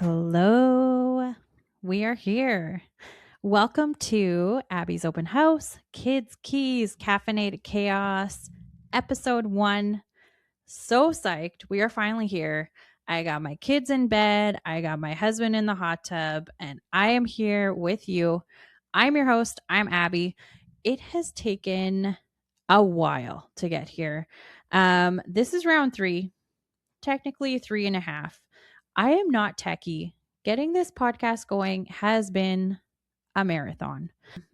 Hello, we are here. Welcome to Abby's Open House, Kids Keys, Caffeinated Chaos, episode 1. So psyched. We are finally here. I got my kids in bed, I got my husband in the hot tub, and I am here with you. I'm your host, I'm Abby. It has taken a while to get here. This is round 3, technically 3.5. I am not techie. Getting this podcast going has been a marathon,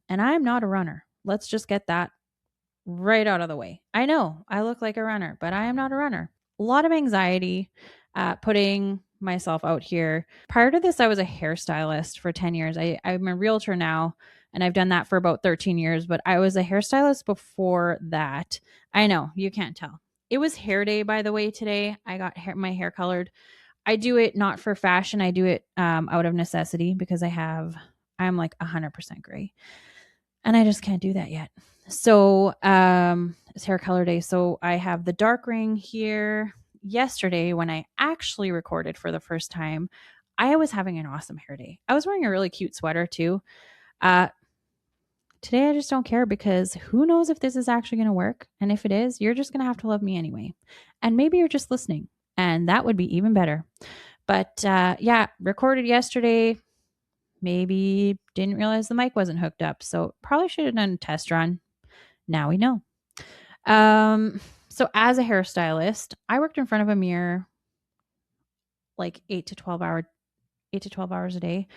and I'm not a runner. Let's just get that right out of the way. I know I look like a runner, but I am not a runner. A lot of anxiety putting myself out here. Prior to this, I was a hairstylist for 10 years. I'm a realtor now, and I've done that for about 13 years, but I was a hairstylist before that. I know, you can't tell. It was hair day, by the way, today. I got my hair colored. I do it not for fashion. I do it out of necessity because I'm like 100% gray and I just can't do that yet. So it's hair color day. So I have the dark ring here. Yesterday, when I actually recorded for the first time, I was having an awesome hair day. I was wearing a really cute sweater too. Uh, Today, I just don't care because who knows if this is actually going to work. And if it is, you're just going to have to love me anyway. And maybe you're just listening, and that would be even better. But yeah, recorded yesterday. Maybe didn't realize the mic wasn't hooked up. So probably should have done a test run. Now we know. So as a hairstylist, I worked in front of a mirror like 8 to 12 hours a day.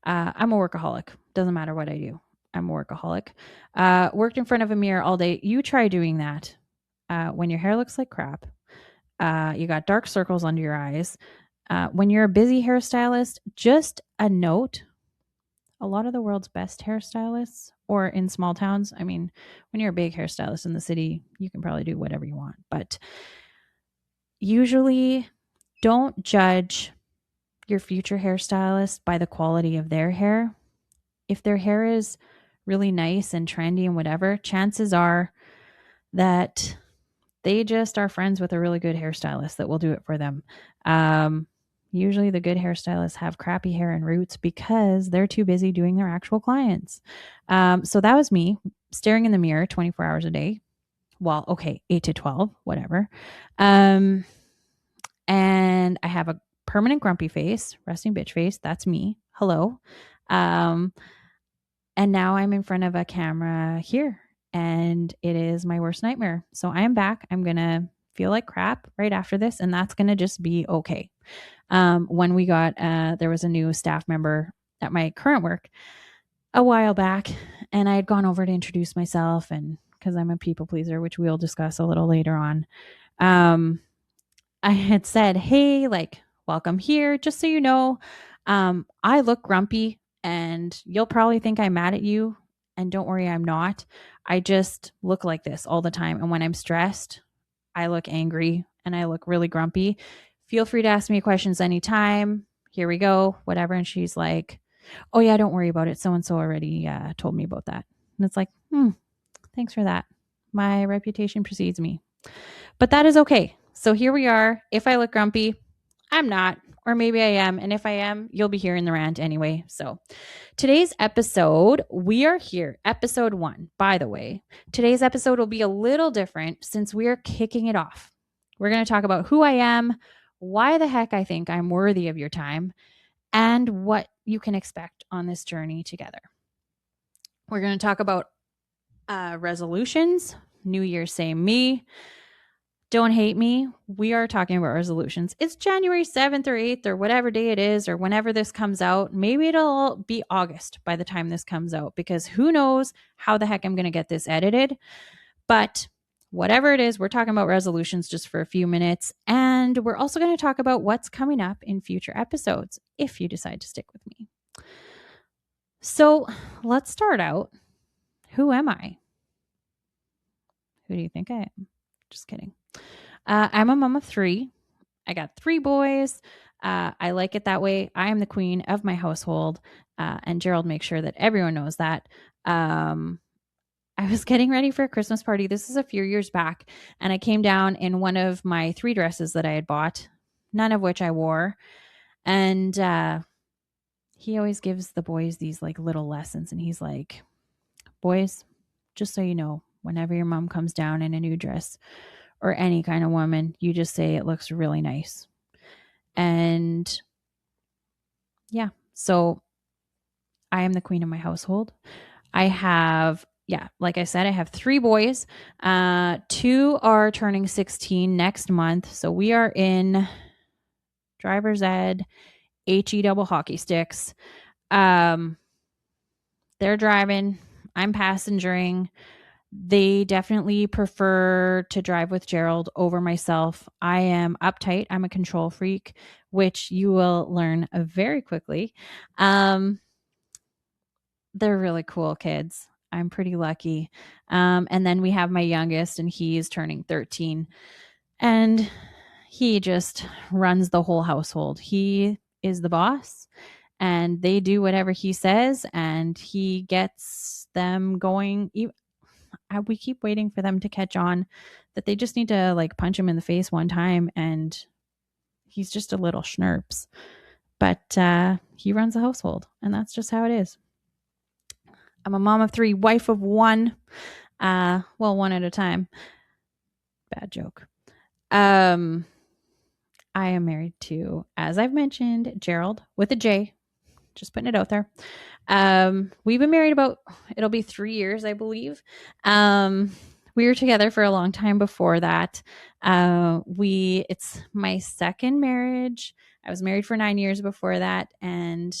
I'm a workaholic. Doesn't matter what I do. I'm a workaholic. Worked in front of a mirror all day. You try doing that when your hair looks like crap. You got dark circles under your eyes. When you're a busy hairstylist, just a note, a lot of the world's best hairstylists, or in small towns, I mean, when you're a big hairstylist in the city, you can probably do whatever you want. But usually, don't judge your future hairstylist by the quality of their hair. If their hair is really nice and trendy and whatever, chances are that they just are friends with a really good hairstylist that will do it for them. Usually the good hairstylists have crappy hair and roots because they're too busy doing their actual clients. So that was me staring in the mirror 24 hours a day. Well, okay, 8 to 12, whatever. And I have a permanent grumpy face, resting bitch face. That's me. Hello. And now I'm in front of a camera here, and it is my worst nightmare. So I am back. I'm going to feel like crap right after this, and that's going to just be okay. When we got, there was a new staff member at my current work a while back, and I had gone over to introduce myself, and because I'm a people pleaser, which we'll discuss a little later on, I had said, hey, like, welcome here. Just so you know, I look grumpy, and you'll probably think I'm mad at you. And don't worry, I'm not. I just look like this all the time. And when I'm stressed, I look angry and I look really grumpy. Feel free to ask me questions anytime. Here we go, whatever. And she's like, oh, yeah, don't worry about it. So and so already told me about that. And it's like, thanks for that. My reputation precedes me. But that is okay. So here we are. If I look grumpy, I'm not, or maybe I am. And if I am, you'll be hearing the rant anyway. So today's episode, we are here, episode 1. By the way, today's episode will be a little different since we are kicking it off. We're going to talk about who I am, why the heck I think I'm worthy of your time, and what you can expect on this journey together. We're going to talk about resolutions, New Year, same me. Don't hate me. We are talking about resolutions. It's January 7th or 8th or whatever day it is, or whenever this comes out. Maybe it'll be August by the time this comes out, because who knows how the heck I'm going to get this edited. But whatever it is, we're talking about resolutions just for a few minutes. And we're also going to talk about what's coming up in future episodes if you decide to stick with me. So let's start out. Who am I? Who do you think I am? Just kidding. I'm a mom of 3. I got 3 boys. I like it that way. I am the queen of my household. And Gerald makes sure that everyone knows that. I was getting ready for a Christmas party. This is a few years back. And I came down in one of my 3 dresses that I had bought, none of which I wore. And he always gives the boys these like little lessons. And he's like, boys, just so you know, whenever your mom comes down in a new dress or any kind of woman, you just say it looks really nice. And yeah, so I am the queen of my household. I have, yeah, like I said, I have 3 boys. 2 are turning 16 next month. So we are in driver's ed, HE double hockey sticks. Um, they're driving. I'm passengering. They definitely prefer to drive with Gerald over myself. I am uptight. I'm a control freak, which you will learn very quickly. They're really cool kids. I'm pretty lucky. And then we have my youngest, and he's turning 13. And he just runs the whole household. He is the boss, and they do whatever he says, and he gets them going. We keep waiting for them to catch on that they just need to like punch him in the face one time, and he's just a little schnurps. But he runs the household, and that's just how it is. I'm a mom of 3, wife of 1. Well, one at a time. Bad joke. I am married to, as I've mentioned, Gerald with a J. Just putting it out there. We've been married it'll be 3 years, I believe. We were together for a long time before that. It's my second marriage. I was married for 9 years before that, and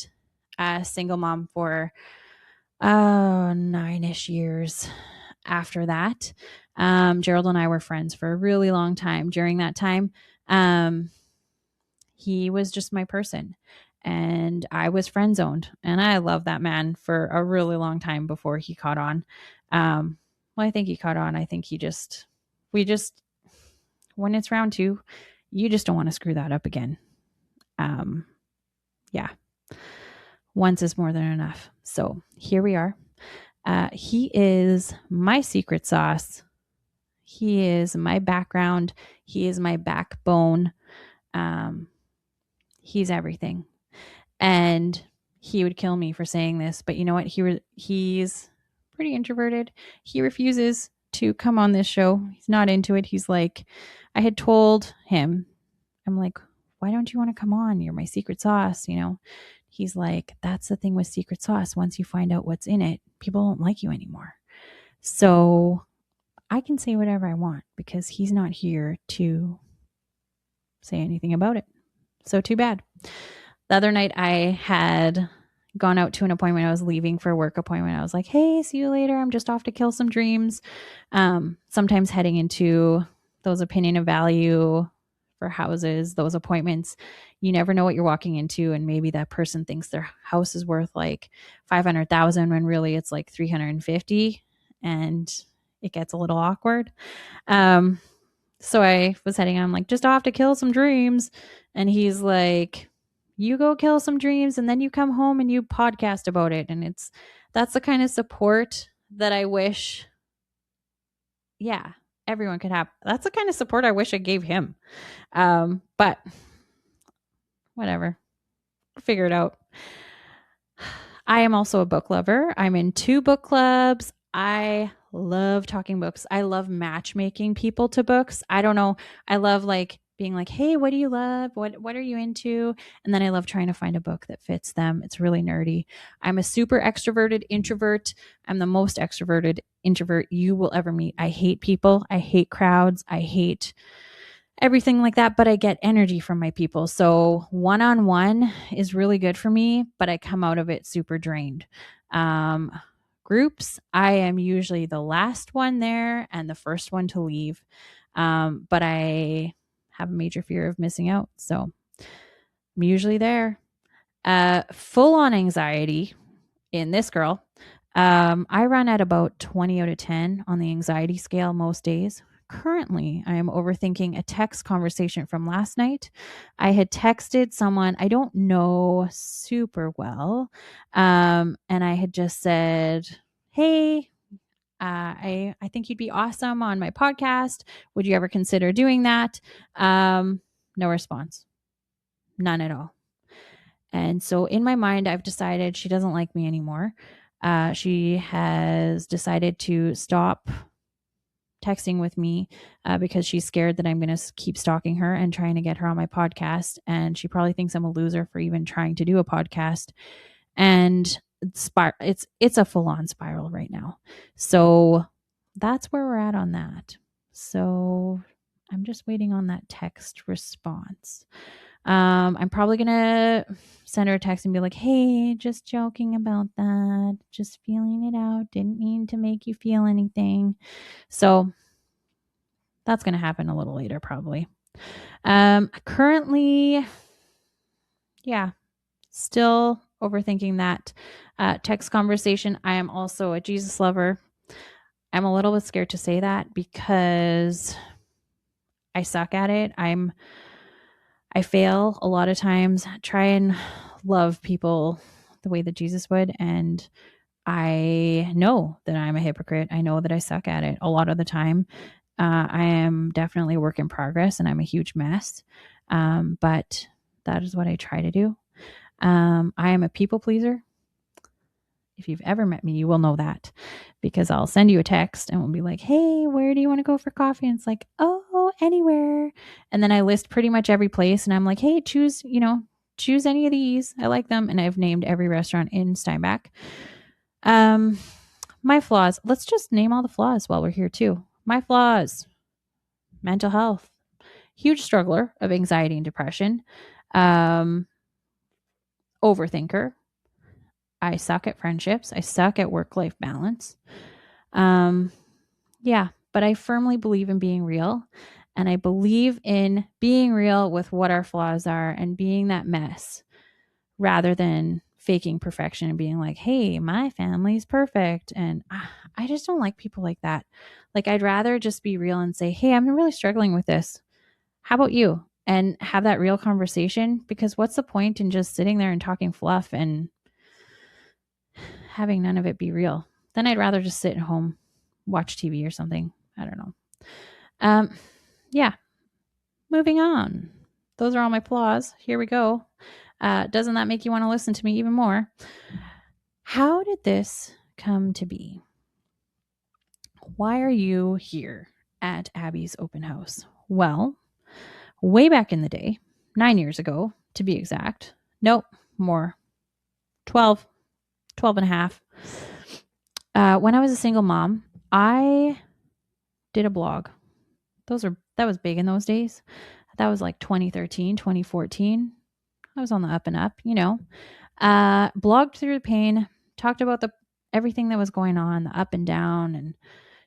a single mom for 9-ish years after that. Gerald and I were friends for a really long time. During that time, he was just my person, and I was friend zoned. And I loved that man for a really long time before he caught on. Well, I think he caught on. I think when it's round 2, you just don't want to screw that up again. Yeah. Once is more than enough. So here we are. He is my secret sauce. He is my background. He is my backbone. He's everything. And he would kill me for saying this, but you know what? He's pretty introverted. He refuses to come on this show. He's not into it. He's like, I had told him, I'm like, why don't you want to come on? You're my secret sauce, you know? He's like, that's the thing with secret sauce. Once you find out what's in it, people don't like you anymore. So I can say whatever I want because he's not here to say anything about it. So too bad. The other night I had gone out to an appointment. I was leaving for a work appointment. I was like, hey, see you later. I'm just off to kill some dreams. Sometimes heading into those opinion of value for houses, those appointments, you never know what you're walking into. And maybe that person thinks their house is worth like 500,000 when really it's like 350, and it gets a little awkward. So I was heading, I'm like, just off to kill some dreams. And he's like, you go kill some dreams and then you come home and you podcast about it. And that's the kind of support that I wish, yeah, everyone could have. That's the kind of support I wish I gave him. But whatever, figure it out. I am also a book lover. I'm in 2 book clubs. I love talking books. I love matchmaking people to books. I don't know. I love like being like, hey, what do you love? What are you into? And then I love trying to find a book that fits them. It's really nerdy. I'm a super extroverted introvert. I'm the most extroverted introvert you will ever meet. I hate people. I hate crowds. I hate everything like that, but I get energy from my people. So one-on-one is really good for me, but I come out of it super drained. Groups, I am usually the last one there and the first one to leave. But I have a major fear of missing out. So I'm usually there. Full on anxiety in this girl. I run at about 20 out of 10 on the anxiety scale most days. Currently, I am overthinking a text conversation from last night. I had texted someone I don't know super well, and I had just said, hey, I think you'd be awesome on my podcast. Would you ever consider doing that? No response. None at all. And so in my mind, I've decided she doesn't like me anymore. She has decided to stop texting with me because she's scared that I'm going to keep stalking her and trying to get her on my podcast. And she probably thinks I'm a loser for even trying to do a podcast. And it's a full on spiral right now. So that's where we're at on that. So I'm just waiting on that text response. I'm probably gonna send her a text and be like, "Hey, just joking about that. Just feeling it out. Didn't mean to make you feel anything." So that's gonna happen a little later, probably. Currently, yeah, still overthinking that text conversation. I am also a Jesus lover. I'm a little bit scared to say that because I suck at it. I fail a lot of times. Try and love people the way that Jesus would, and I know that I'm a hypocrite. I know that I suck at it a lot of the time. I am definitely a work in progress, and I'm a huge mess. But that is what I try to do. I am a people pleaser. If you've ever met me, you will know that because I'll send you a text and we'll be like, "Hey, where do you want to go for coffee?" And it's like, "Oh, anywhere." And then I list pretty much every place and I'm like, "Hey, choose any of these. I like them." And I've named every restaurant in Steinbach. My flaws. Let's just name all the flaws while we're here too. My flaws: mental health, huge struggler of anxiety and depression, overthinker. I suck at friendships. I suck at work-life balance. Yeah, but I firmly believe in being real. And I believe in being real with what our flaws are and being that mess rather than faking perfection and being like, "Hey, my family's perfect." And I just don't like people like that. Like, I'd rather just be real and say, "Hey, I'm really struggling with this. How about you?" And have that real conversation, because what's the point in just sitting there and talking fluff and having none of it be real? Then I'd rather just sit at home, watch TV or something. I don't know. Yeah, moving on. Those are all my flaws. Here we go. Doesn't that make you want to listen to me even more? How did this come to be? Why are you here at Abby's open house? Well, way back in the day, 9 years ago, to be exact. Nope, more. 12, 12 and a half. When I was a single mom, I did a blog. That was big in those days. That was like 2013, 2014. I was on the up and up, blogged through the pain, talked about everything that was going on, the up and down, and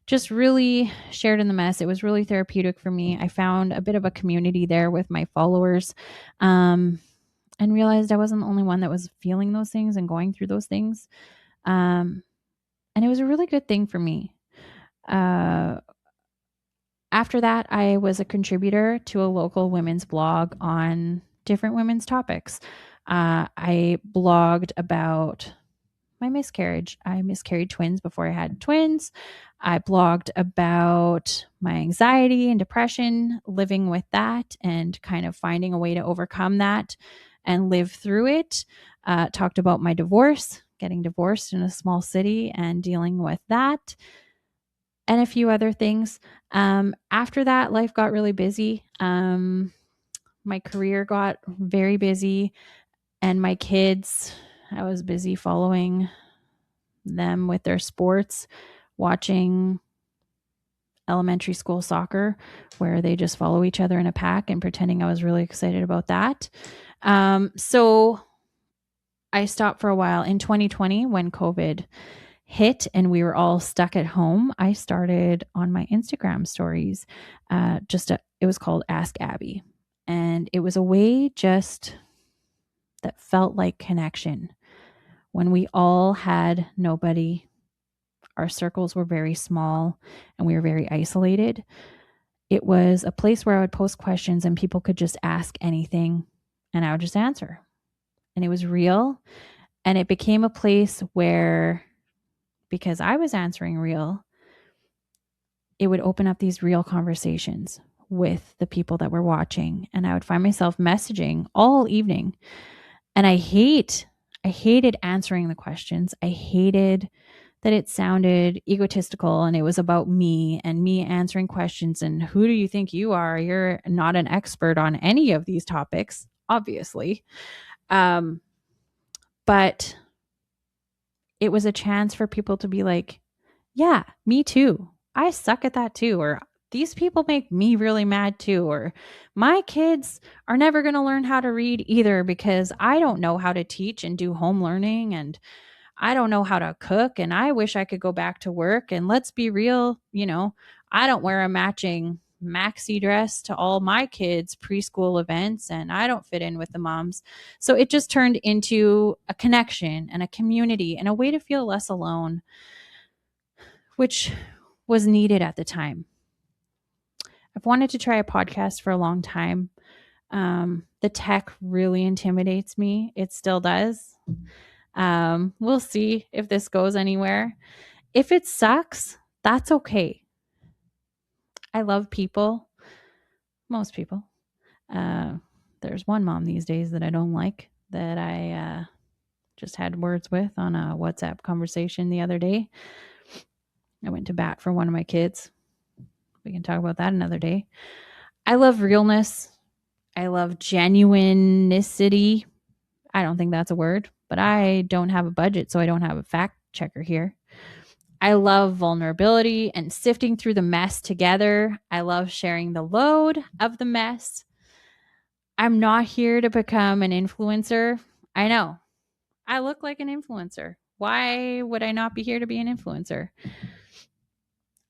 just really shared in the mess. It was really therapeutic for me. I found a bit of a community there with my followers, and realized I wasn't the only one that was feeling those things and going through those things. And it was a really good thing for me. After that, I was a contributor to a local women's blog on different women's topics. I blogged about my miscarriage. I miscarried twins before I had twins. I blogged about my anxiety and depression, living with that and kind of finding a way to overcome that and live through it. Talked about my divorce, getting divorced in a small city and dealing with that, and a few other things. After that, life got really busy. My career got very busy, and my kids, I was busy following them with their sports, watching elementary school soccer where they just follow each other in a pack and pretending I was really excited about that. So I stopped for a while. In 2020, when COVID hit and we were all stuck at home, I started on my Instagram stories. It was called Ask Abby. And it was a way just that felt like connection when we all had nobody. Our circles were very small and we were very isolated. It was a place where I would post questions and people could just ask anything and I would just answer. And it was real. And it became a place where, because I was answering real, it would open up these real conversations with the people that were watching. And I would find myself messaging all evening And I hated answering the questions. I hated that it sounded egotistical and it was about me and me answering questions. And who do you think you are? You're not an expert on any of these topics, obviously. But it was a chance for people to be like, yeah, me too. I suck at that too. Or these people make me really mad too. Or my kids are never going to learn how to read either because I don't know how to teach and do home learning. And I don't know how to cook. And I wish I could go back to work. And let's be real, I don't wear a matching maxi dress to all my kids' preschool events, and I don't fit in with the moms. So it just turned into a connection and a community and a way to feel less alone, which was needed at the time. I've wanted to try a podcast for a long time. The tech really intimidates me. It still does. We'll see if this goes anywhere. If it sucks, that's okay. I love people, most people. There's one mom these days that I don't like that I just had words with on a WhatsApp conversation the other day. I went to bat for one of my kids. We can talk about that another day. I love realness. I love genuinity. I don't think that's a word, but I don't have a budget, so I don't have a fact checker here. I love vulnerability and sifting through the mess together. I love sharing the load of the mess. I'm not here to become an influencer. I know. I look like an influencer. Why would I not be here to be an influencer?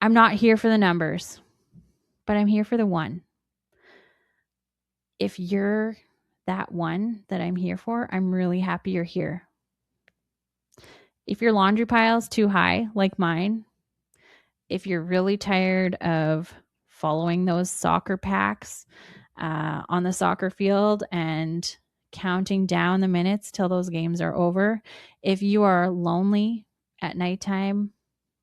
I'm not here for the numbers, but I'm here for the one. If you're that one that I'm here for, I'm really happy you're here. If your laundry pile's too high, like mine, if you're really tired of following those soccer packs on the soccer field and counting down the minutes till those games are over, if you are lonely at nighttime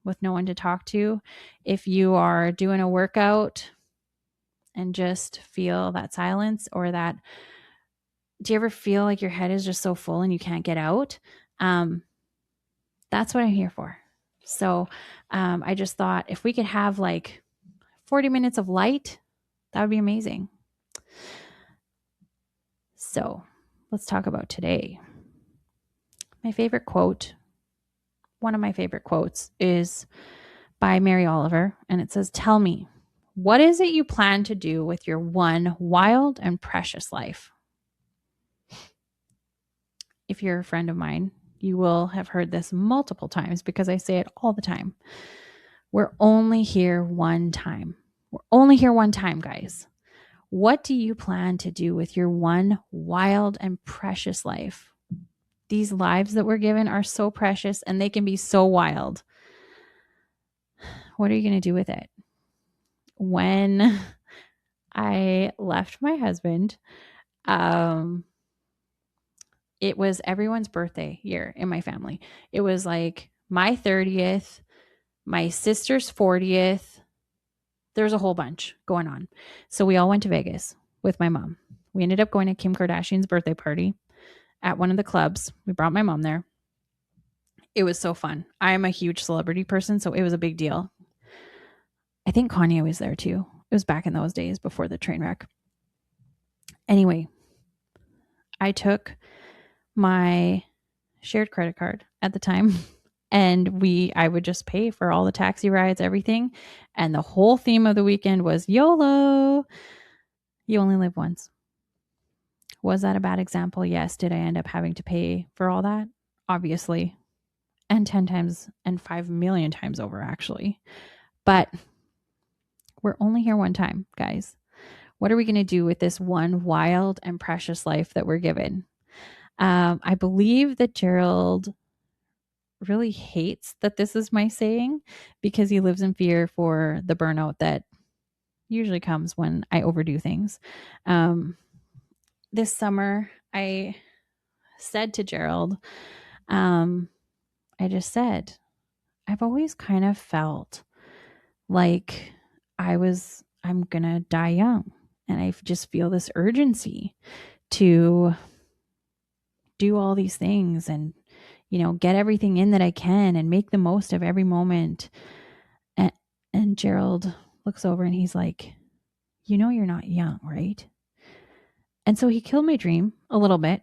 with no one to talk to, if you are doing a workout and just feel that silence or that, do you ever feel like your head is just so full and you can't get out? That's what I'm here for. So I just thought if we could have like 40 minutes of light, that would be amazing. So let's talk about today. My favorite quote, one of my favorite quotes, is by Mary Oliver, and it says, "Tell me, what is it you plan to do with your one wild and precious life?" If you're a friend of mine, you will have heard this multiple times because I say it all the time. We're only here one time. We're only here one time, guys. What do you plan to do with your one wild and precious life? These lives that we're given are so precious and they can be so wild. What are you going to do with it? When I left my husband, it was everyone's birthday year in my family. It was like my 30th, my sister's 40th. There's a whole bunch going on. So we all went to Vegas with my mom. We ended up going to Kim Kardashian's birthday party at one of the clubs. We brought my mom there. It was so fun. I'm a huge celebrity person, so it was a big deal. I think Kanye was there too. It was back in those days before the train wreck. Anyway, I took my shared credit card at the time and I would just pay for all the taxi rides, everything. And the whole theme of the weekend was YOLO. You only live once. Was that a bad example? Yes. Did I end up having to pay for all that? Obviously. And 10 times and 5 million times over, actually. But we're only here one time, guys. What are we going to do with this one wild and precious life that we're given? I believe that Gerald really hates that this is my saying because he lives in fear for the burnout that usually comes when I overdo things. This summer, I said to Gerald, I just said, I've always kind of felt like I'm going to die young. And I just feel this urgency to do all these things and, get everything in that I can and make the most of every moment. And Gerald looks over and he's like, you're not young, right? And so he killed my dream a little bit.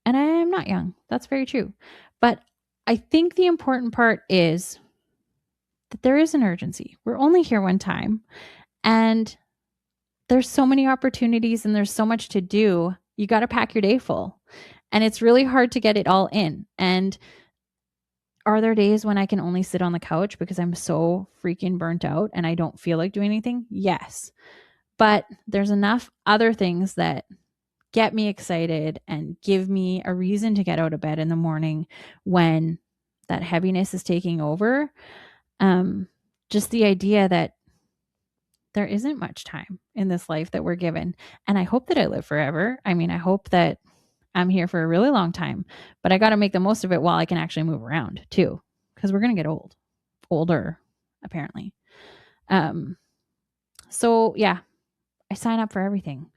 And I am not young. That's very true. But I think the important part is that there is an urgency. We're only here one time. And there's so many opportunities and there's so much to do. You got to pack your day full. And it's really hard to get it all in. And are there days when I can only sit on the couch because I'm so freaking burnt out and I don't feel like doing anything? Yes. But there's enough other things that get me excited and give me a reason to get out of bed in the morning when that heaviness is taking over. Just the idea that there isn't much time in this life that we're given. And I hope that I live forever. I mean, I hope that I'm here for a really long time, but I got to make the most of it while I can actually move around too, because we're going to get older, apparently. So yeah, I sign up for everything.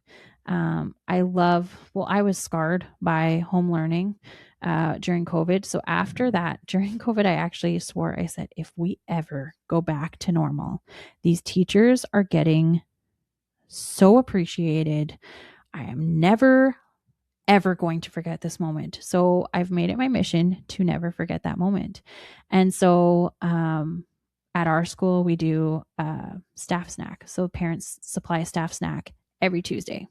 I was scarred by home learning during COVID. So after that, during COVID, I actually swore, I said, if we ever go back to normal, these teachers are getting so appreciated. I am never, ever going to forget this moment. So I've made it my mission to never forget that moment. And so at our school, we do a staff snack. So parents supply a staff snack every Tuesday,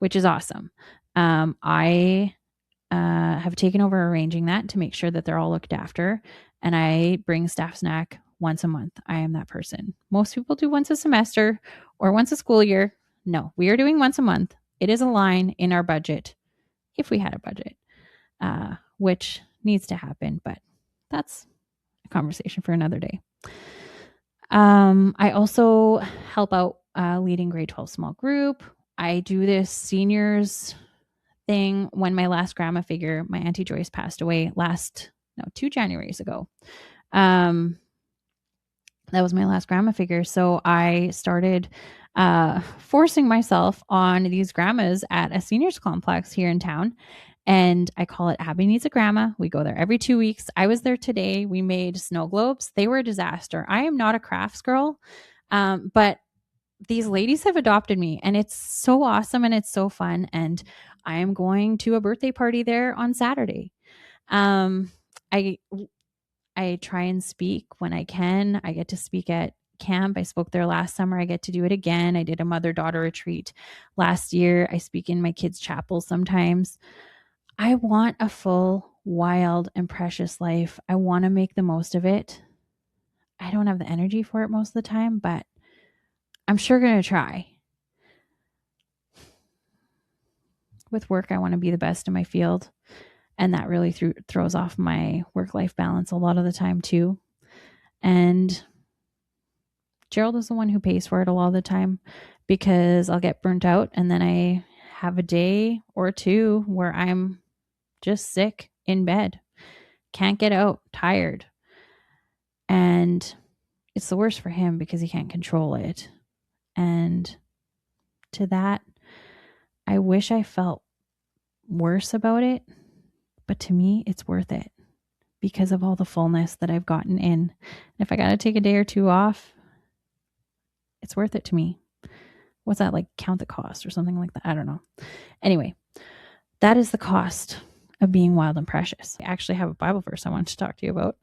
which is awesome. I have taken over arranging that to make sure that they're all looked after. And I bring staff snack once a month. I am that person. Most people do once a semester or once a school year. No, we are doing once a month. It is a line in our budget, if we had a budget, which needs to happen, but that's a conversation for another day. I also help out leading grade 12 small group. I do this seniors thing when my last grandma figure, my Auntie Joyce, passed away 2 Januaries ago. That was my last grandma figure. So I started forcing myself on these grandmas at a seniors complex here in town. And I call it Abby Needs a Grandma. We go there every 2 weeks. I was there today. We made snow globes. They were a disaster. I am not a crafts girl, but these ladies have adopted me and it's so awesome and it's so fun. And I am going to a birthday party there on Saturday. I try and speak when I can. I get to speak at camp. I spoke there last summer. I get to do it again. I did a mother-daughter retreat last year. I speak in my kids' chapel sometimes. I want a full, wild, and precious life. I want to make the most of it. I don't have the energy for it most of the time, but I'm sure going to try. With work, I want to be the best in my field. And that really throws off my work-life balance a lot of the time too. And Gerald is the one who pays for it a lot of the time because I'll get burnt out and then I have a day or two where I'm just sick in bed, can't get out, tired. And it's the worst for him because he can't control it. And to that, I wish I felt worse about it, but to me, it's worth it because of all the fullness that I've gotten in. And if I got to take a day or two off, it's worth it to me. What's that, like count the cost or something like that? I don't know. Anyway, that is the cost of being wild and precious. I actually have a Bible verse I want to talk to you about.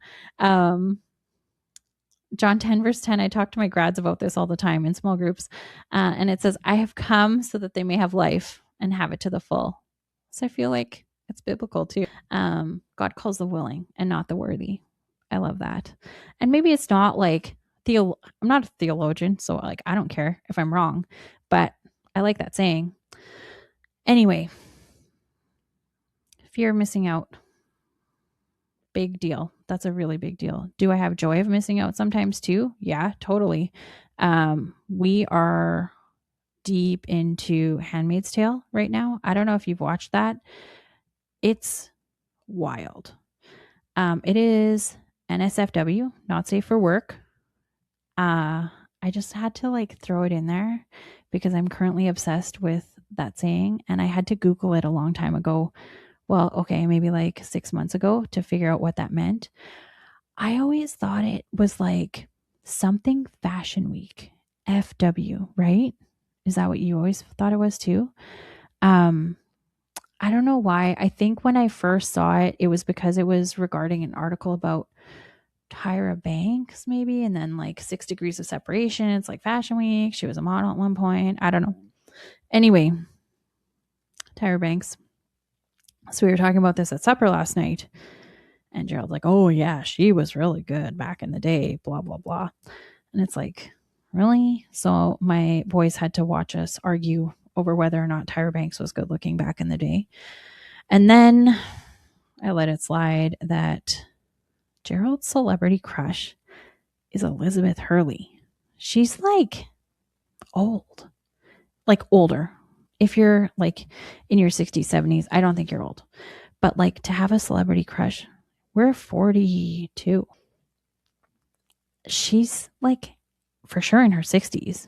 John 10 verse 10, I talk to my grads about this all the time in small groups. And it says, I have come so that they may have life and have it to the full. So I feel like it's biblical too. God calls the willing and not the worthy. I love that. And maybe it's not like, I'm not a theologian, so like, I don't care if I'm wrong, but I like that saying. Anyway, fear of missing out. Big deal. That's a really big deal. Do I have joy of missing out sometimes too? Yeah, totally. We are deep into Handmaid's Tale right now. I don't know if you've watched that. It's wild. It is NSFW, not safe for work. I just had to like throw it in there because I'm currently obsessed with that saying and I had to Google it a long time ago well, okay, maybe like 6 months ago to figure out what that meant. I always thought it was like something fashion week, FW, right? Is that what you always thought it was too? Um, I don't know why. I think when I first saw it, it was because it was regarding an article about Tyra Banks, maybe, and then like 6 degrees of separation. It's like fashion week. She was a model at one point. I don't know. Anyway, Tyra Banks. So we were talking about this at supper last night. And Gerald's like, oh, yeah, she was really good back in the day, blah, blah, blah. And it's like, really? So my boys had to watch us argue over whether or not Tyra Banks was good looking back in the day. And then I let it slide that Gerald's celebrity crush is Elizabeth Hurley. She's like old, like older. If you're like in your 60s, 70s, I don't think you're old. But like to have a celebrity crush, we're 42. She's like for sure in her 60s.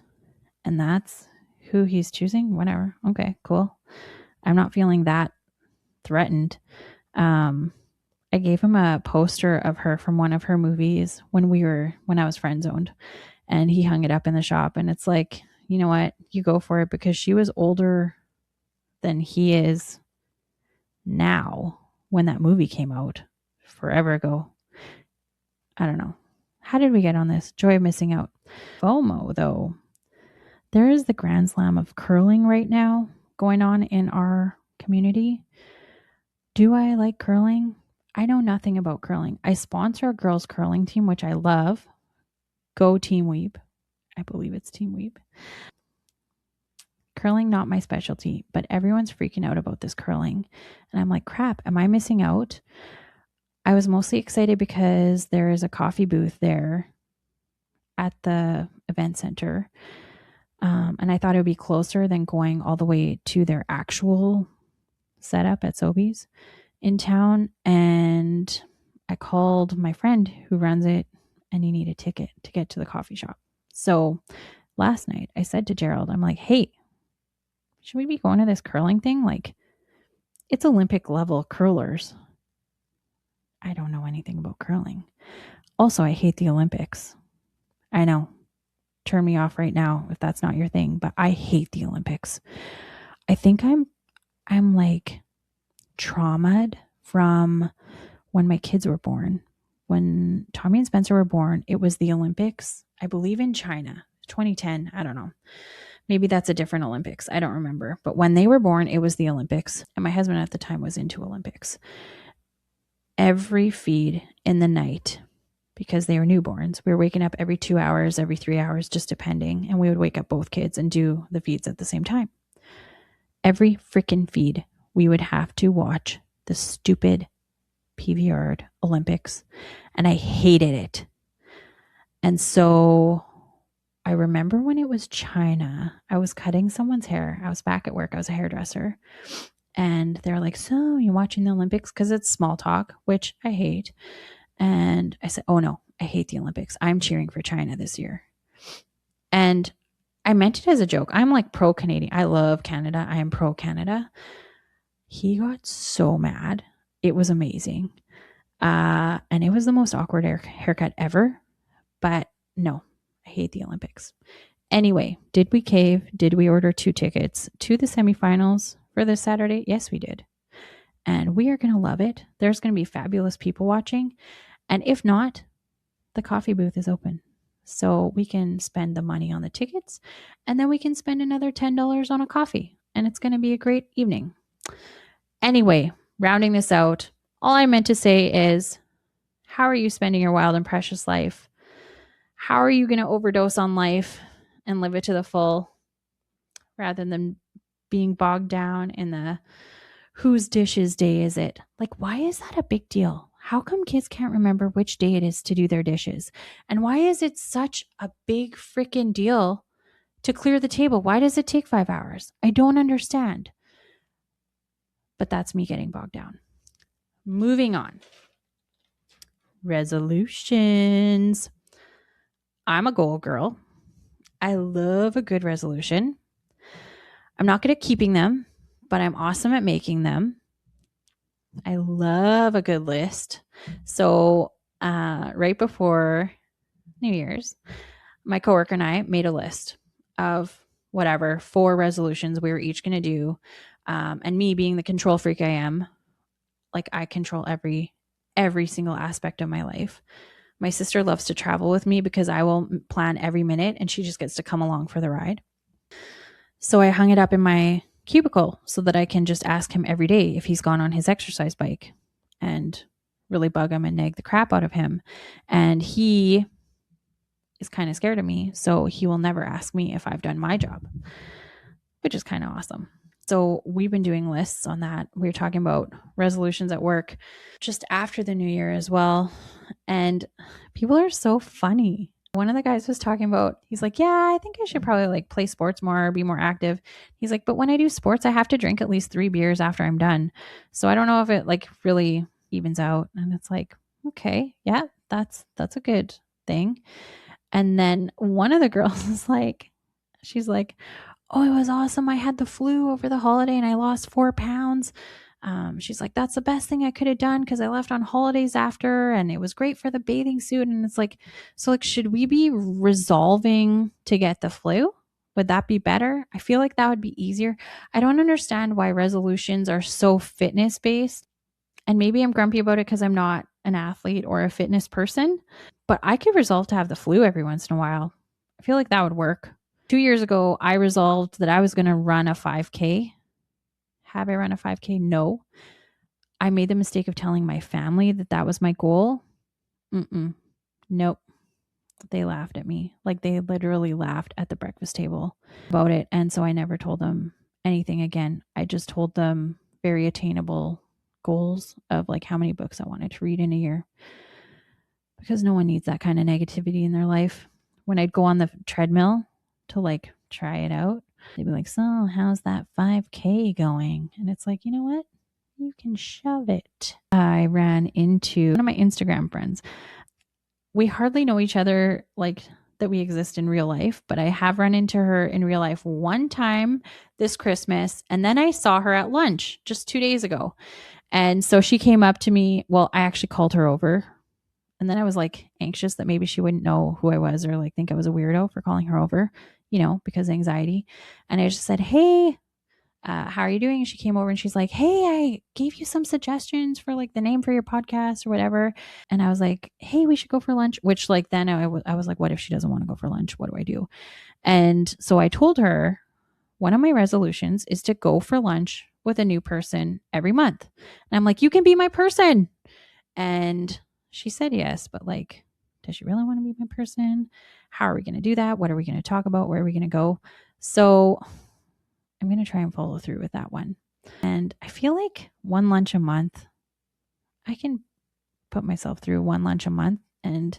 And that's who he's choosing. Whatever. Okay, cool. I'm not feeling that threatened. I gave him a poster of her from one of her movies when I was friend zoned, and he hung it up in the shop. And it's like, you know what? You go for it, because she was older than he is now when that movie came out forever ago. I don't know. How did we get on this? Joy of missing out. FOMO, though. There is the Grand Slam of curling right now going on in our community. Do I like curling? I know nothing about curling. I sponsor a girls' curling team, which I love. Go Team Weep. I believe it's Team Weep. Curling, not my specialty, but everyone's freaking out about this curling. And I'm like, crap, am I missing out? I was mostly excited because there is a coffee booth there at the event center. And I thought it would be closer than going all the way to their actual setup at Sobeys in town. And I called my friend who runs it, and he needed a ticket to get to the coffee shop. So last night I said to Gerald, I'm like, hey, should we be going to this curling thing? Like, it's Olympic level curlers. I don't know anything about curling. Also, I hate the Olympics. I know. Turn me off right now if that's not your thing, but I hate the Olympics. I think I'm like traumatized from when my kids were born. When Tommy and Spencer were born, it was the Olympics, I believe in China, 2010. I don't know. Maybe that's a different Olympics. I don't remember. But when they were born, it was the Olympics. And my husband at the time was into Olympics. Every feed in the night, because they were newborns, we were waking up every 2 hours, every 3 hours, just depending. And we would wake up both kids and do the feeds at the same time. Every freaking feed, we would have to watch the stupid PVR Olympics. And I hated it. And so I remember when it was China, I was cutting someone's hair. I was back at work. I was a hairdresser. And they're like, so you watching the Olympics? Because it's small talk, which I hate. And I said, oh no, I hate the Olympics. I'm cheering for China this year. And I meant it as a joke. I'm like pro Canadian. I love Canada. I am pro Canada. He got so mad. It was amazing. And it was the most awkward haircut ever. But no, I hate the Olympics. Anyway, did we cave? Did we order 2 tickets to the semifinals for this Saturday? Yes, we did. And we are going to love it. There's going to be fabulous people watching. And if not, the coffee booth is open. So we can spend the money on the tickets, and then we can spend another $10 on a coffee. And it's going to be a great evening. Anyway, rounding this out, all I meant to say is, how are you spending your wild and precious life? How are you going to overdose on life and live it to the full, rather than being bogged down in the whose dishes day is it? Like, why is that a big deal? How come kids can't remember which day it is to do their dishes? And why is it such a big freaking deal to clear the table? Why does it take 5 hours? I don't understand. But that's me getting bogged down. Moving on. Resolutions. I'm a goal girl. I love a good resolution. I'm not good at keeping them, but I'm awesome at making them. I love a good list. So, right before New Year's, my coworker and I made a list of whatever 4 resolutions we were each going to do. And me being the control freak I am, like I control every single aspect of my life. My sister loves to travel with me because I will plan every minute and she just gets to come along for the ride. So I hung it up in my cubicle so that I can just ask him every day if he's gone on his exercise bike and really bug him and nag the crap out of him. And he is kind of scared of me, so he will never ask me if I've done my job, which is kind of awesome. So we've been doing lists on that. We were talking about resolutions at work just after the new year as well. And people are so funny. One of the guys was talking about, he's like, yeah, I think I should probably like play sports more, be more active. He's like, but when I do sports, I have to drink at least 3 beers after I'm done. So I don't know if it like really evens out. And it's like, okay, yeah, that's a good thing. And then one of the girls is like, she's like, oh, it was awesome. I had the flu over the holiday and I lost 4 pounds. She's like, that's the best thing I could have done because I left on holidays after and it was great for the bathing suit. And it's like, so like, should we be resolving to get the flu? Would that be better? I feel like that would be easier. I don't understand why resolutions are so fitness based. And maybe I'm grumpy about it because I'm not an athlete or a fitness person, but I could resolve to have the flu every once in a while. I feel like that would work. 2 years ago, I resolved that I was going to run a 5K. Have I run a 5K? No. I made the mistake of telling my family that that was my goal. Nope. They laughed at me. Like they literally laughed at the breakfast table about it. And so I never told them anything again. I just told them very attainable goals of like how many books I wanted to read in a year because no one needs that kind of negativity in their life. When I'd go on the treadmill to like try it out, they'd be like, so how's that 5K going? And it's like, you know what? You can shove it. I ran into one of my Instagram friends. We hardly know each other like that we exist in real life, but I have run into her in real life one time this Christmas. And then I saw her at lunch just 2 days ago. And so she came up to me. Well, I actually called her over. And then I was like anxious that maybe she wouldn't know who I was or like think I was a weirdo for calling her over, you know, because anxiety. And I just said, hey, how are you doing? And she came over and she's like, hey, I gave you some suggestions for like the name for your podcast or whatever. And I was like, hey, we should go for lunch, which like then I was like, what if she doesn't want to go for lunch? What do I do? And so I told her one of my resolutions is to go for lunch with a new person every month. And I'm like, you can be my person. And she said yes, but like, does she really want to be my person? How are we going to do that? What are we going to talk about? Where are we going to go? So I'm going to try and follow through with that one. And I feel like one lunch a month, I can put myself through one lunch a month and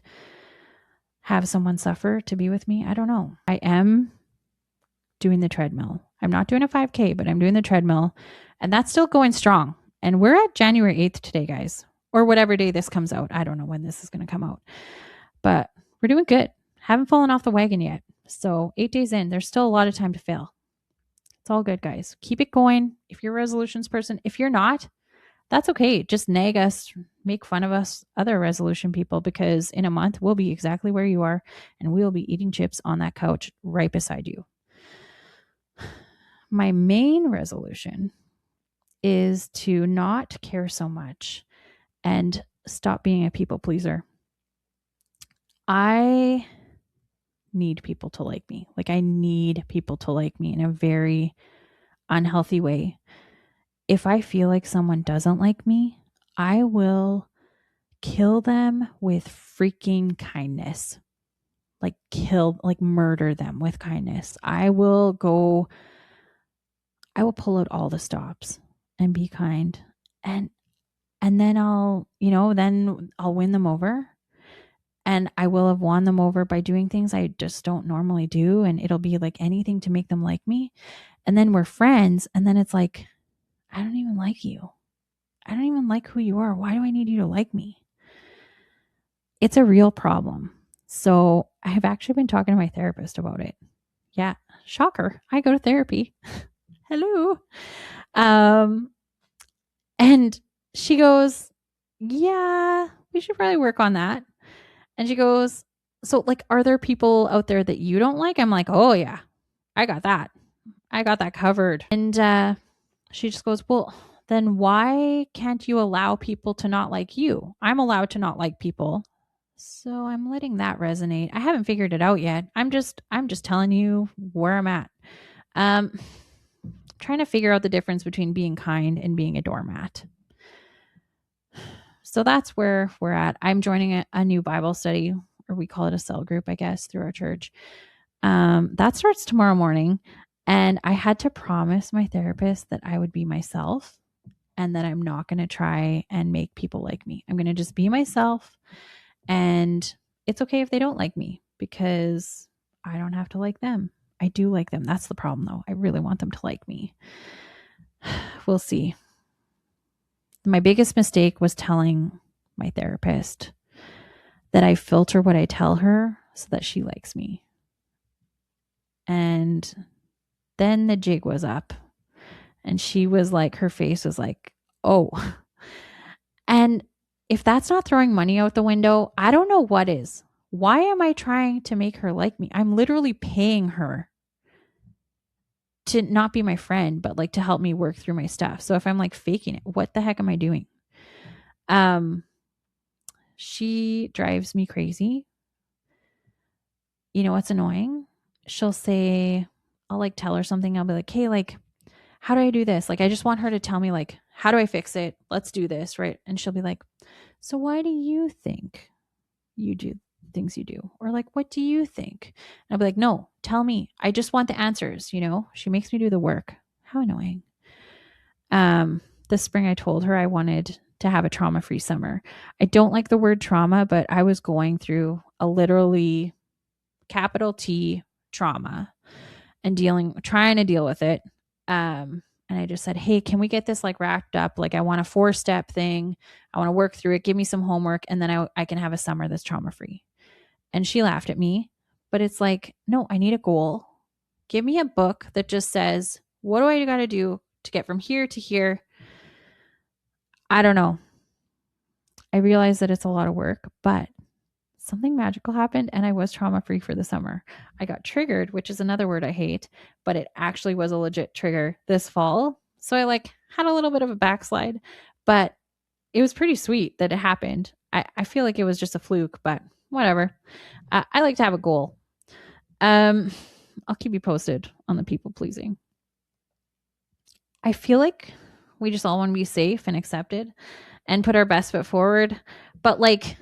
have someone suffer to be with me. I don't know. I am doing the treadmill. I'm not doing a 5K, but I'm doing the treadmill. And that's still going strong. And we're at January 8th today, guys, or whatever day this comes out. I don't know when this is going to come out, but we're doing good. Haven't fallen off the wagon yet. So 8 days in, there's still a lot of time to fail. It's all good, guys. Keep it going. If you're a resolutions person, if you're not, that's okay. Just nag us, make fun of us, other resolution people, because in a month we'll be exactly where you are and we'll be eating chips on that couch right beside you. My main resolution is to not care so much and stop being a people pleaser. I need people to like me. Like I need people to like me in a very unhealthy way. If I feel like someone doesn't like me, I will kill them with freaking kindness. Like murder them with kindness. I will pull out all the stops and be kind. And then I'll win them over. And I will have won them over by doing things I just don't normally do. And it'll be like anything to make them like me. And then we're friends. And then it's like, I don't even like you. I don't even like who you are. Why do I need you to like me? It's a real problem. So I have actually been talking to my therapist about it. Yeah, shocker. I go to therapy. Hello. And she goes, yeah, we should probably work on that. And she goes, so like, are there people out there that you don't like? I'm like, oh yeah, I got that. I got that covered. And she just goes, well, then why can't you allow people to not like you? I'm allowed to not like people. So I'm letting that resonate. I haven't figured it out yet. I'm just telling you where I'm at. Um trying to figure out the difference between being kind and being a doormat. So that's where we're at. I'm joining a new Bible study, or we call it a cell group, I guess, through our church. That starts tomorrow morning. And I had to promise my therapist that I would be myself and that I'm not going to try and make people like me. I'm going to just be myself. And it's okay if they don't like me because I don't have to like them. I do like them. That's the problem, though. I really want them to like me. We'll see. My biggest mistake was telling my therapist that I filter what I tell her so that she likes me. And then the jig was up. And she was like, her face was like, oh. And if that's not throwing money out the window, I don't know what is. Why am I trying to make her like me? I'm literally paying her to not be my friend, but like to help me work through my stuff. So if I'm like faking it, what the heck am I doing? She drives me crazy. You know what's annoying? She'll say, I'll like tell her something. I'll be like, hey, like, how do I do this? Like, I just want her to tell me, like, how do I fix it? Let's do this. Right. And she'll be like, so why do you think you do things you do? Or like, what do you think? And I'll be like, no, tell me. I just want the answers. You know, she makes me do the work. How annoying. This spring I told her I wanted to have a trauma-free summer. I don't like the word trauma, but I was going through a literally capital T trauma and trying to deal with it. And I just said, hey, can we get this like wrapped up? Like I want a 4-step thing. I want to work through it. Give me some homework. And then I can have a summer that's trauma-free. And she laughed at me, but it's like, no, I need a goal. Give me a book that just says, what do I got to do to get from here to here? I don't know. I realize that it's a lot of work, but something magical happened and I was trauma free for the summer. I got triggered, which is another word I hate, but it actually was a legit trigger this fall. So I like had a little bit of a backslide, but it was pretty sweet that it happened. I feel like it was just a fluke, but whatever. I like to have a goal. I'll keep you posted on the people pleasing. I feel like we just all want to be safe and accepted and put our best foot forward. But like,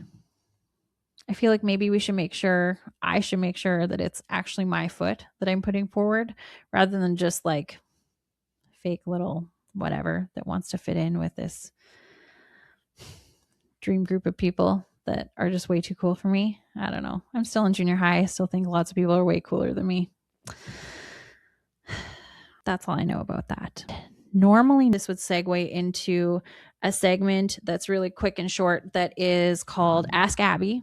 I feel like maybe I should make sure that it's actually my foot that I'm putting forward rather than just like fake little whatever that wants to fit in with this dream group of people that are just way too cool for me. I don't know. I'm still in junior high. I still think lots of people are way cooler than me. That's all I know about that. Normally, this would segue into a segment that's really quick and short that is called Ask Abby.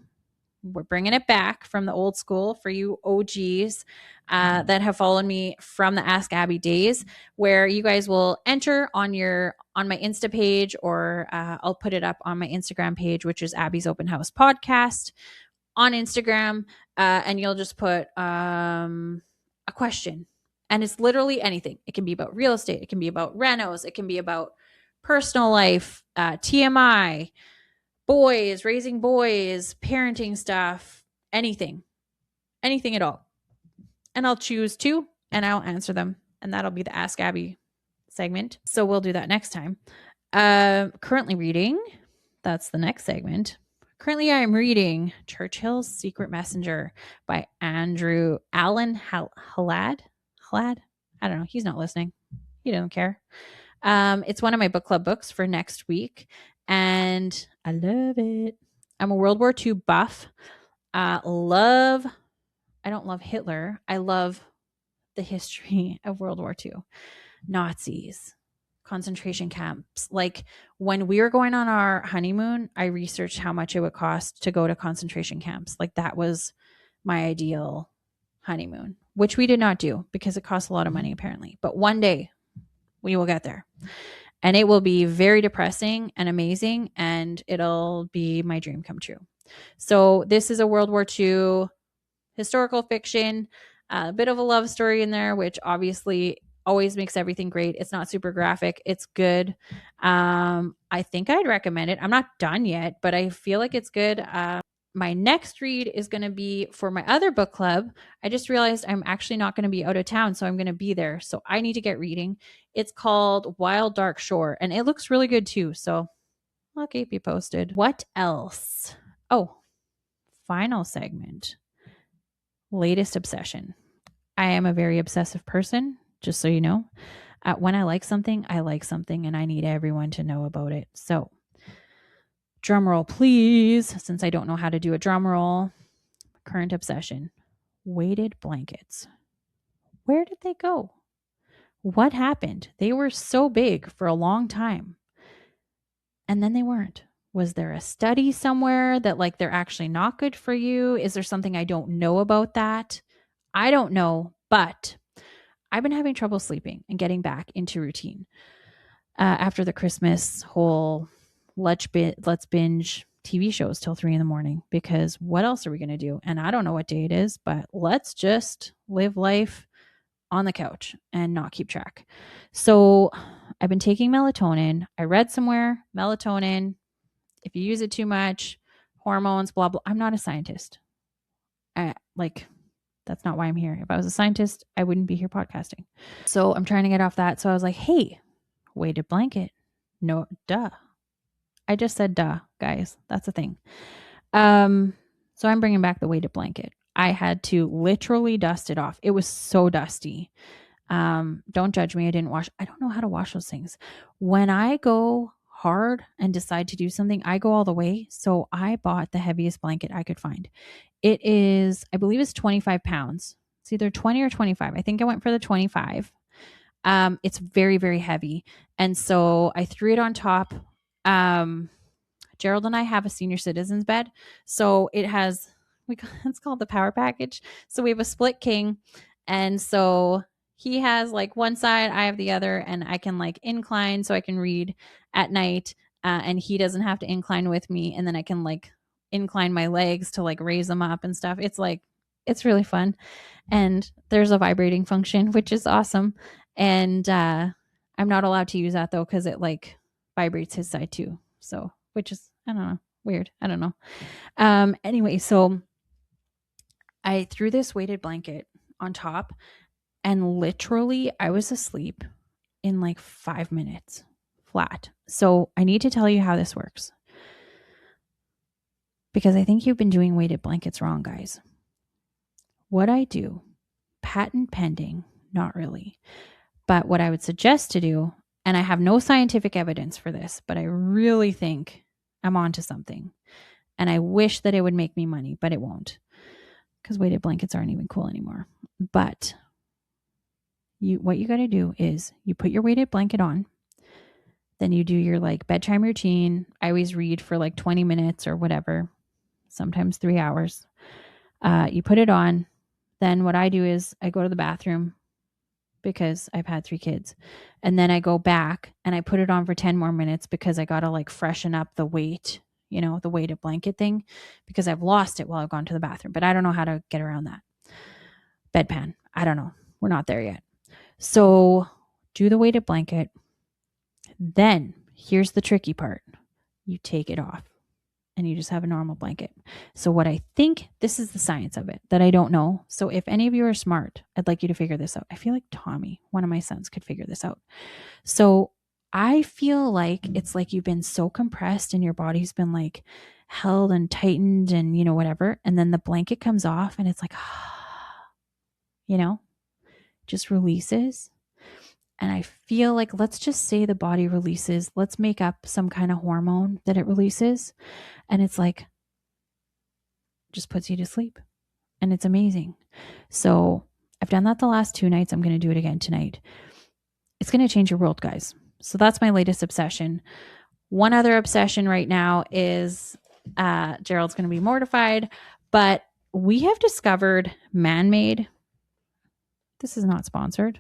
We're bringing it back from the old school for you OGs that have followed me from the Ask Abby days, where you guys will enter on my Insta page, or I'll put it up on my Instagram page, which is Abby's Open House Podcast on Instagram, and you'll just put a question. And it's literally anything. It can be about real estate. It can be about renos. It can be about personal life, TMI, boys, raising boys, parenting stuff, anything at all. And I'll choose 2 and I'll answer them. And that'll be the Ask Abby segment. So we'll do that next time. Currently reading, that's the next segment. Currently, I am reading Churchill's Secret Messenger by Andrew Allen Halad. I don't know. He's not listening. He doesn't care. It's one of my book club books for next week, and I love it. I'm a World War II buff. I don't love Hitler. I love the history of World War II. Nazis, concentration camps. Like when we were going on our honeymoon, I researched how much it would cost to go to concentration camps. Like that was my ideal honeymoon, which we did not do because it costs a lot of money apparently. But one day we will get there. and it will be very depressing and amazing, and it'll be my dream come true. So this is a World War II historical fiction, a bit of a love story in there, which obviously always makes everything great. It's not super graphic. It's good. I think I'd recommend it. I'm not done yet, but I feel like it's good. My next read is going to be for my other book club. I just realized I'm actually not going to be out of town, so I'm going to be there. So I need to get reading. It's called Wild Dark Shore, and it looks really good too. So I'll keep you posted. What else? Oh, final segment. Latest obsession. I am a very obsessive person, just so you know. When I like something, and I need everyone to know about it. So, drum roll, please, since I don't know how to do a drum roll. Current obsession: weighted blankets. Where did they go? What happened? They were so big for a long time, and then they weren't. Was there a study somewhere that like they're actually not good for you? Is there something I don't know about that? I don't know, but I've been having trouble sleeping and getting back into routine after the Christmas whole let's binge TV shows till 3 in the morning, because what else are we going to do? And I don't know what day it is, but let's just live life on the couch and not keep track. So I've been taking melatonin. I read somewhere melatonin, if you use it too much, hormones, blah, blah. I'm not a scientist. That's not why I'm here. If I was a scientist, I wouldn't be here podcasting. So I'm trying to get off that. So I was like, hey, weighted blanket. No, duh. I just said duh, guys. That's a thing. So I'm bringing back the weighted blanket. I had to literally dust it off. It was so dusty. Don't judge me. I didn't wash. I don't know how to wash those things. When I go hard and decide to do something, I go all the way. So I bought the heaviest blanket I could find. It is, I believe it's 25 pounds. It's either 20 or 25. I think I went for the 25. It's very, very heavy. And so I threw it on top. Gerald and I have a senior citizens bed. So it's called the power package. So we have a split king. And so he has like one side, I have the other, and I can like incline so I can read at night. And he doesn't have to incline with me. And then I can like incline my legs to like raise them up and stuff. It's really fun. And there's a vibrating function, which is awesome. And I'm not allowed to use that though, because it like vibrates his side too. So, which is, I don't know, weird. I don't know. Anyway, so I threw this weighted blanket on top, and literally I was asleep in like 5 minutes flat. So I need to tell you how this works, because I think you've been doing weighted blankets wrong, guys. What I do, patent pending, not really, but what I would suggest to do, and I have no scientific evidence for this, but I really think I'm onto something. And I wish that it would make me money, but it won't, because weighted blankets aren't even cool anymore. But what you got to do is you put your weighted blanket on, then you do your like bedtime routine. I always read for like 20 minutes or whatever, sometimes 3 hours. You put it on. Then what I do is I go to the bathroom, because I've had 3 kids. And then I go back and I put it on for 10 more minutes, because I got to like freshen up the weight, the weighted blanket thing, because I've lost it while I've gone to the bathroom, but I don't know how to get around that. Bedpan. I don't know. We're not there yet. So do the weighted blanket. Then here's the tricky part. You take it off and you just have a normal blanket. So what I think, this is the science of it that I don't know. So if any of you are smart, I'd like you to figure this out. I feel like Tommy, one of my sons, could figure this out. So I feel like it's like you've been so compressed and your body's been like held and tightened and, whatever. And then the blanket comes off and it's like, just releases. And I feel like, let's just say the body releases, let's make up some kind of hormone that it releases. And it's like, just puts you to sleep. And it's amazing. So I've done that the last 2 nights. I'm going to do it again tonight. It's going to change your world, guys. So that's my latest obsession. One other obsession right now is Gerald's going to be mortified, but we have discovered man-made. This is not sponsored.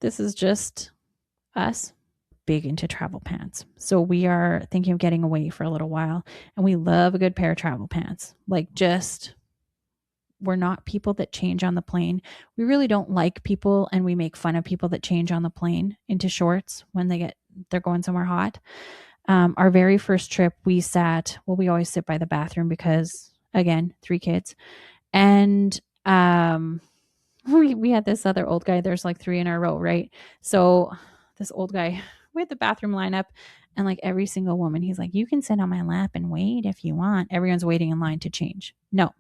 This is just us big into travel pants. So we are thinking of getting away for a little while, and we love a good pair of travel pants. Like, just, we're not people that change on the plane. We really don't like people, and we make fun of people that change on the plane into shorts when they're going somewhere hot. Our very first trip, we always sit by the bathroom because, again, 3 kids. And we had this other old guy. There's like 3 in our row, right? So this old guy, we had the bathroom lineup, and like every single woman, he's like, you can sit on my lap and wait if you want. Everyone's waiting in line to change. No,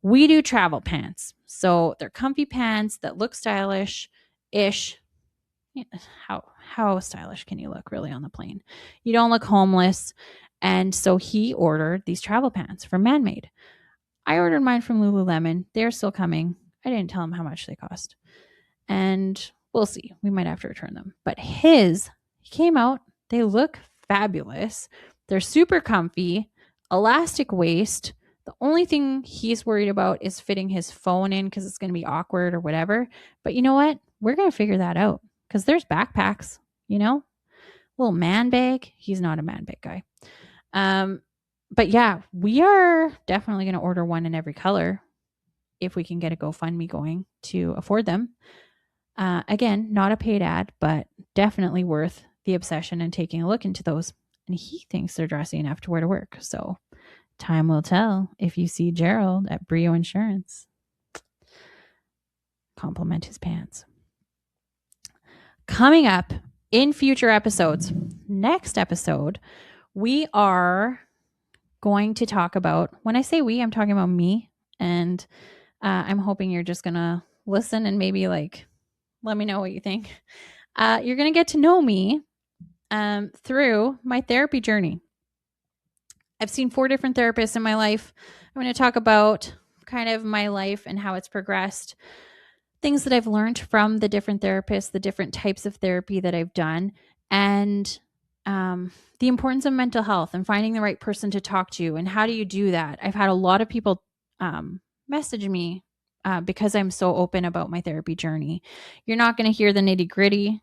we do travel pants. So they're comfy pants that look stylish ish. How stylish can you look really on the plane? You don't look homeless. And so he ordered these travel pants from Man-Made. I ordered mine from Lululemon. They're still coming. I didn't tell him how much they cost. And we'll see. We might have to return them. But he came out. They look fabulous. They're super comfy, elastic waist. The only thing he's worried about is fitting his phone in because it's going to be awkward or whatever. But you know what? We're going to figure that out because there's backpacks, little man bag. He's not a man bag guy. But yeah, we are definitely going to order one in every color if we can get a GoFundMe going to afford them. Again, not a paid ad, but definitely worth the obsession and taking a look into those. And he thinks they're dressy enough to wear to work. So time will tell if you see Gerald at Brio Insurance. Compliment his pants. Coming up in future episodes, next episode, we are going to talk about, when I say we, I'm talking about me. And I'm hoping you're just going to listen and maybe let me know what you think. You're going to get to know me through my therapy journey. I've seen 4 different therapists in my life. I'm going to talk about kind of my life and how it's progressed, things that I've learned from the different therapists, the different types of therapy that I've done, and the importance of mental health and finding the right person to talk to. And how do you do that? I've had a lot of people message me because I'm so open about my therapy journey. You're not going to hear the nitty gritty,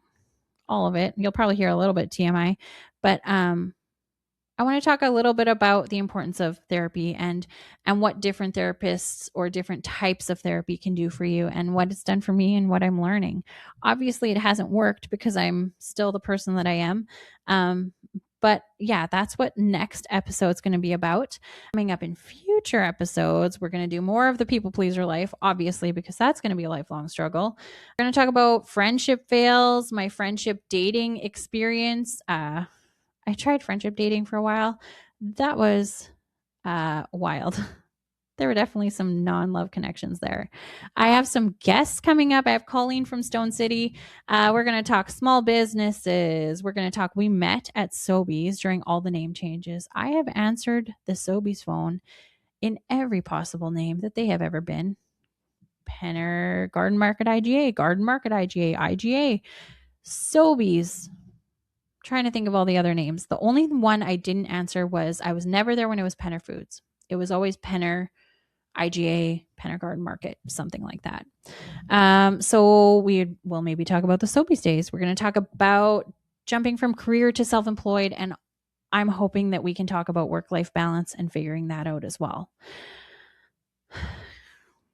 all of it. You'll probably hear a little bit TMI, but I want to talk a little bit about the importance of therapy and what different therapists or different types of therapy can do for you and what it's done for me and what I'm learning. Obviously, it hasn't worked because I'm still the person that I am. But yeah, that's what next episode's going to be about. Coming up in future episodes, we're going to do more of the people pleaser life, obviously, because that's going to be a lifelong struggle. We're going to talk about friendship fails, my friendship dating experience. I tried friendship dating for a while. That was wild. There were definitely some non-love connections there. I have some guests coming up. I have Colleen from Stone City. We're going to talk small businesses. We're going to talk, we met at Sobeys during all the name changes. I have answered the Sobeys phone in every possible name that they have ever been. Penner, Garden Market IGA, Garden Market IGA, IGA, Sobeys. Trying to think of all the other names. The only one I didn't answer was I was never there when it was Penner Foods. It was always Penner, IGA, Penner Garden Market, something like that. So we will maybe talk about the Sobeys days. We're going to talk about jumping from career to self-employed, and I'm hoping that we can talk about work-life balance and figuring that out as well.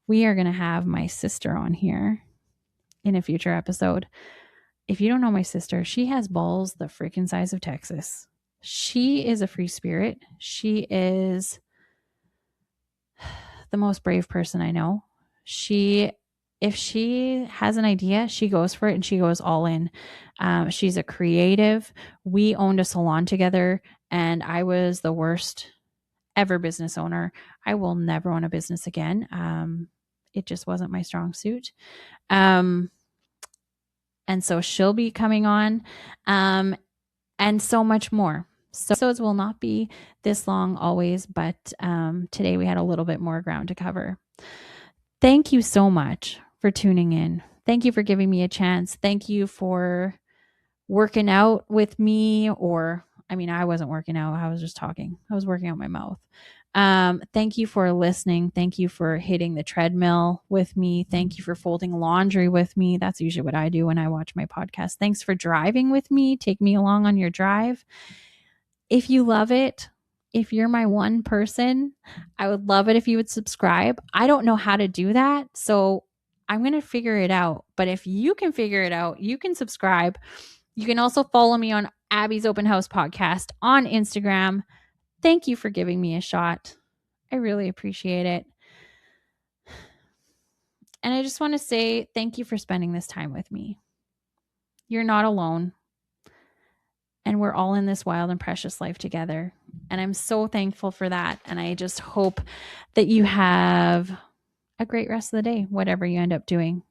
We are going to have my sister on here in a future episode. If you don't know my sister, she has balls the freaking size of Texas. She is a free spirit. She is the most brave person I know. If she has an idea, she goes for it and she goes all in. She's a creative. We owned a salon together and I was the worst ever business owner. I will never own a business again. It just wasn't my strong suit. And so she'll be coming on, and so much more. So episodes will not be this long always, but today we had a little bit more ground to cover. Thank you so much for tuning in. Thank you for giving me a chance. Thank you for working out with me or I mean, I wasn't working out. I was just talking. I was working out my mouth. Thank you for listening. Thank you for hitting the treadmill with me. Thank you for folding laundry with me. That's usually what I do when I watch my podcast. Thanks for driving with me. Take me along on your drive. If you love it, if you're my one person, I would love it if you would subscribe. I don't know how to do that, so I'm going to figure it out. But if you can figure it out, you can subscribe. You can also follow me on Abby's Open House Podcast on Instagram. Thank you for giving me a shot. I really appreciate it. And I just want to say thank you for spending this time with me. You're not alone. And we're all in this wild and precious life together. And I'm so thankful for that. And I just hope that you have a great rest of the day, whatever you end up doing.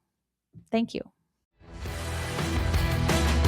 Thank you.